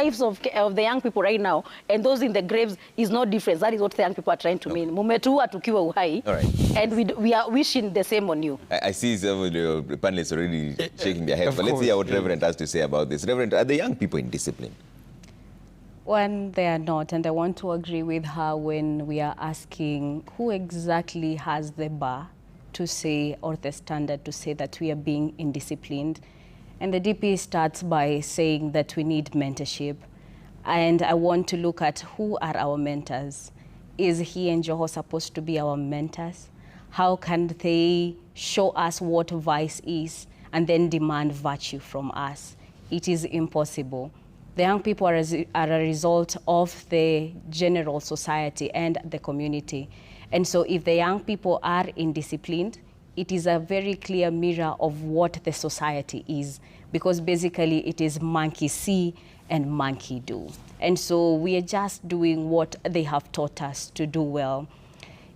lives of the young people right now and those in the graves is no difference. That is what the young people are trying to mean. Mumetua tukiwa uhai. All right. And we are wishing the same on you. I see some of the panelists already shaking their heads. But let's course, hear what Reverend has to say about this. Reverend, are the young people in discipline? When they are not, and I want to agree with her when we are asking who exactly has the bar to say, or the standard to say that we are being indisciplined. And the DP starts by saying that we need mentorship. And I want to look at who are our mentors. Is he and Joho supposed to be our mentors? How can they show us what vice is and then demand virtue from us? It is impossible. The young people are a result of the general society and the community. And so if the young people are indisciplined, it is a very clear mirror of what the society is, because basically it is monkey see and monkey do. And so we are just doing what they have taught us to do well.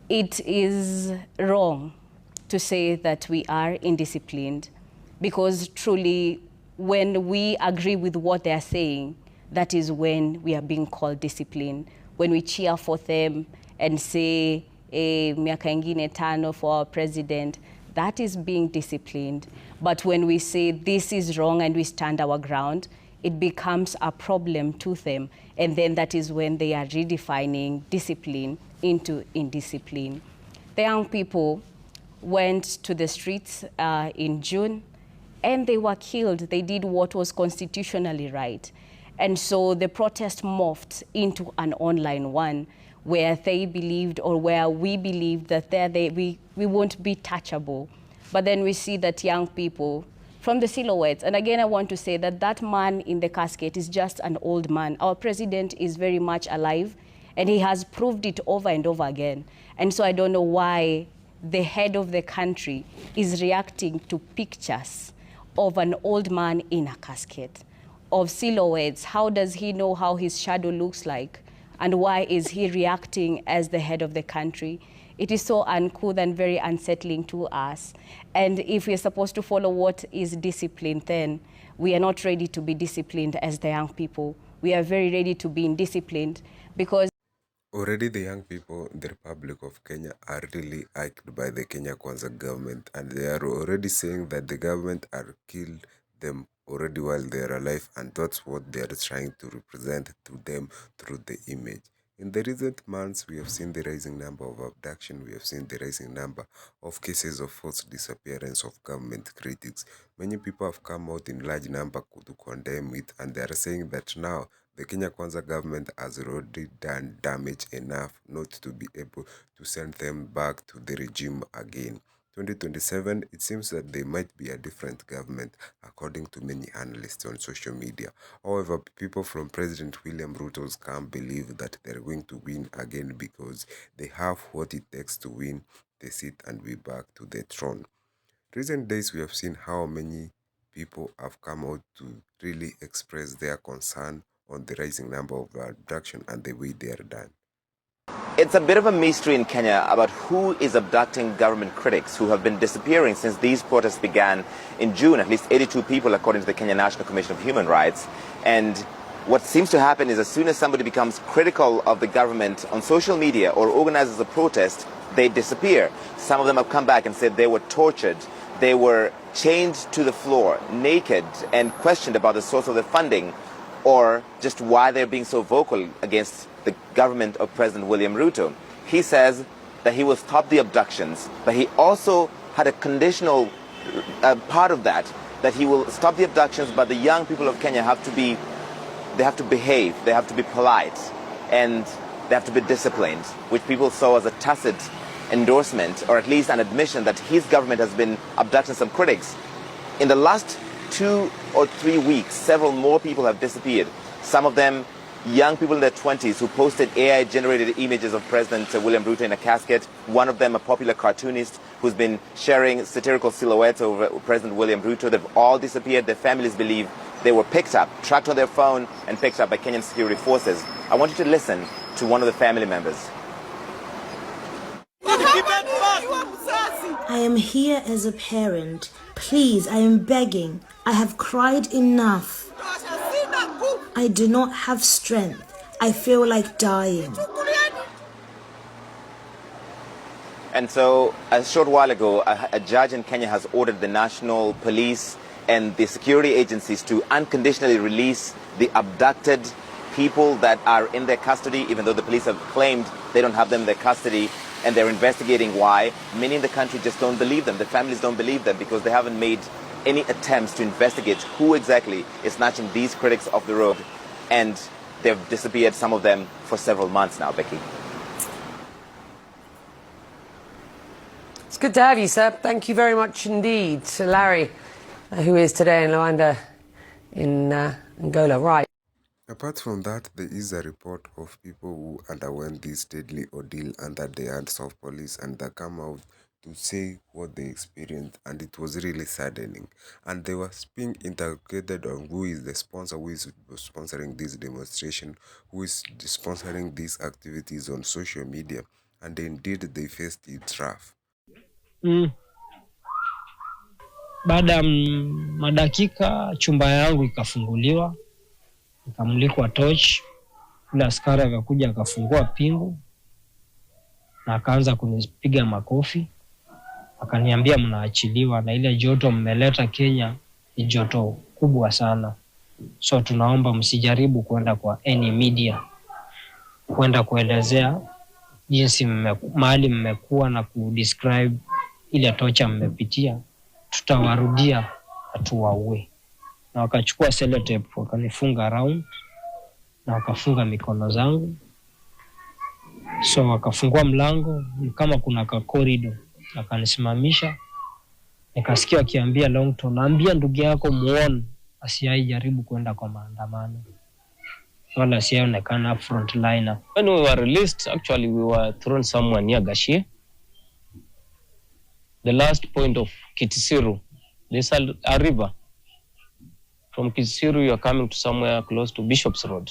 It is wrong to say that we are indisciplined, because truly when we agree with what they are saying, that is when we are being called discipline. When we cheer for them and say, miaka ingine tano for our president, that is being disciplined. But when we say this is wrong and we stand our ground, it becomes a problem to them. And then that is when they are redefining discipline into indiscipline. The young people went to the streets in June, and they were killed. They did what was constitutionally right. And so the protest morphed into an online one where they believed, or where we believed, that we won't be touchable. But then we see that young people from the silhouettes, and again I want to say that that man in the casket is just an old man. Our president is very much alive, and he has proved it over and over again. And so I don't know why the head of the country is reacting to pictures of an old man in a casket, of silhouettes. How does he know how his shadow looks like? And why is he reacting as the head of the country? It is so uncouth and very unsettling to us. And if we're supposed to follow what is discipline, then we are not ready to be disciplined as the young people. We are very ready to be indisciplined, because already the young people in the Republic of Kenya are really irked by the Kenya Kwanza government, and they are already saying that the government are killed them already while they are alive, and that's what they are trying to represent to them through the image. In the recent months, we have seen the rising number of abduction, we have seen the rising number of cases of forced disappearance of government critics. Many people have come out in large number to condemn it, and they are saying that now the Kenya Kwanza government has already done damage enough not to be able to send them back to the regime again. 2027, it seems that there might be a different government, according to many analysts on social media. However, people from President William Ruto's camp believe that they're going to win again because they have what it takes to win the seat and be back to the throne. Recent days, we have seen how many people have come out to really express their concern on the rising number of abduction and the way they are done. It's a bit of a mystery in Kenya about who is abducting government critics who have been disappearing since these protests began in June. At least 82 people, according to the Kenya National Commission of Human Rights. And what seems to happen is as soon as somebody becomes critical of the government on social media or organizes a protest, they disappear. Some of them have come back and said they were tortured. They were chained to the floor, naked, and questioned about the source of the funding, or just why they're being so vocal against the government of President William Ruto. He says that he will stop the abductions, but he also had a conditional part of that he will stop the abductions, but the young people of Kenya have to behave, they have to be polite, and they have to be disciplined, which people saw as a tacit endorsement, or at least an admission that his government has been abducting some critics. In the last 2 or 3 weeks, several more people have disappeared. Some of them young people in their 20s who posted AI-generated images of President William Ruto in a casket. One of them, a popular cartoonist who's been sharing satirical silhouettes over President William Ruto. They've all disappeared. Their families believe they were picked up, tracked on their phone, and picked up by Kenyan security forces. I want you to listen to one of the family members. I am here as a parent. Please, I am begging. I have cried enough. I do not have strength. I feel like dying. And so, a short while ago, a judge in Kenya has ordered the national police and the security agencies to unconditionally release the abducted people that are in their custody, even though the police have claimed they don't have them in their custody, and they're investigating why. Many in the country just don't believe them. The families don't believe them because they haven't made any attempts to investigate who exactly is snatching these critics off the road. And they've disappeared, some of them, for several months now, Becky. It's good to have you, sir. Thank you very much indeed. To Larry, who is today in Luanda in Angola. Right. Apart from that, there is a report of people who underwent this deadly ordeal under the hands of police, and they come out to say what they experienced, and it was really saddening. And they were being interrogated on who is the sponsor, who is sponsoring this demonstration, who is sponsoring these activities on social media, and indeed they faced it rough. Baada ya madakika chumba yangu ikafunguliwa, nikamulikwa torch, yule askari akakuja akafungua pingu na akaanza kunipiga makofi, akaniambia mnaachiliwa na ile joto mmeleta Kenya ni joto kubwa sana, so tunaomba msijaribu kwenda kwa any media kwenda kuelezea jinsi mahali mmekuwa na kudescribe ile torture mmepitia, tutawarudia atuwaue. Na wakachukua sellotape wakanifunga around na wakafunga mikono zangu, so wakafungua mlango kama kuna ka corridor, akanisimamisha, nikasikia akiambia Longton, naambia ndugu yako muone asiai jaribu kwenda kwa maandamano wala asiaonekana frontliner. When we were released, actually we were thrown somewhere near Gashie, the last point of Kitisiru. There's a river. From Kitisiru you are coming to somewhere close to Bishop's Road.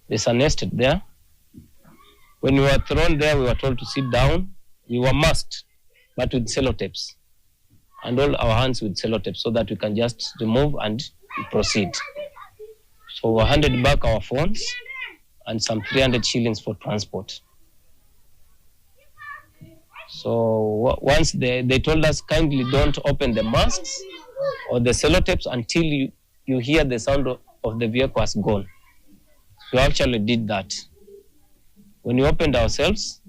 There's a nested there. When we were thrown there, we were told to sit down. We were masked, but with sellotapes, and all our hands with sellotapes, so that we can just remove and proceed. So we handed back our phones and some 300 shillings for transport. So once they told us, kindly don't open the masks or the sellotapes until you hear the sound of the vehicle has gone. We actually did that. When we opened ourselves,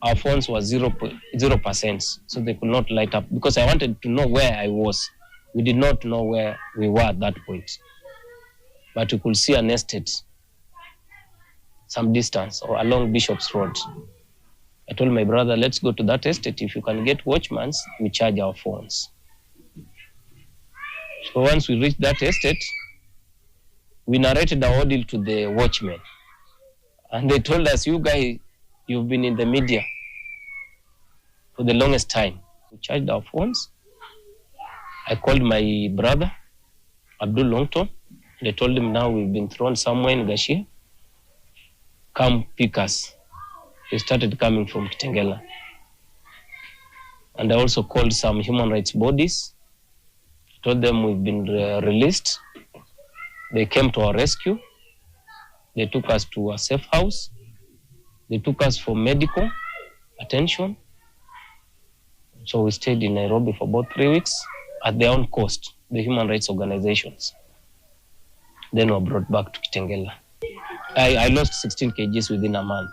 our phones were 0%, so they could not light up, because I wanted to know where I was. We did not know where we were at that point, but we could see an estate some distance or along Bishop's Road. I told my brother, let's go to that estate. If you can get watchmans, we charge our phones. So once we reached that estate, we narrated our ordeal to the watchmen. And they told us, you guys, you've been in the media for the longest time. We charged our phones. I called my brother, Abdul Longton. They told him, now we've been thrown somewhere in Gashie. Come pick us. They started coming from Kitengela. And I also called some human rights bodies. Told them we've been released. They came to our rescue. They took us to a safe house. They took us for medical attention. So we stayed in Nairobi for about 3 weeks at their own cost, the human rights organizations. Then we were brought back to Kitengela. I lost 16 kgs within a month.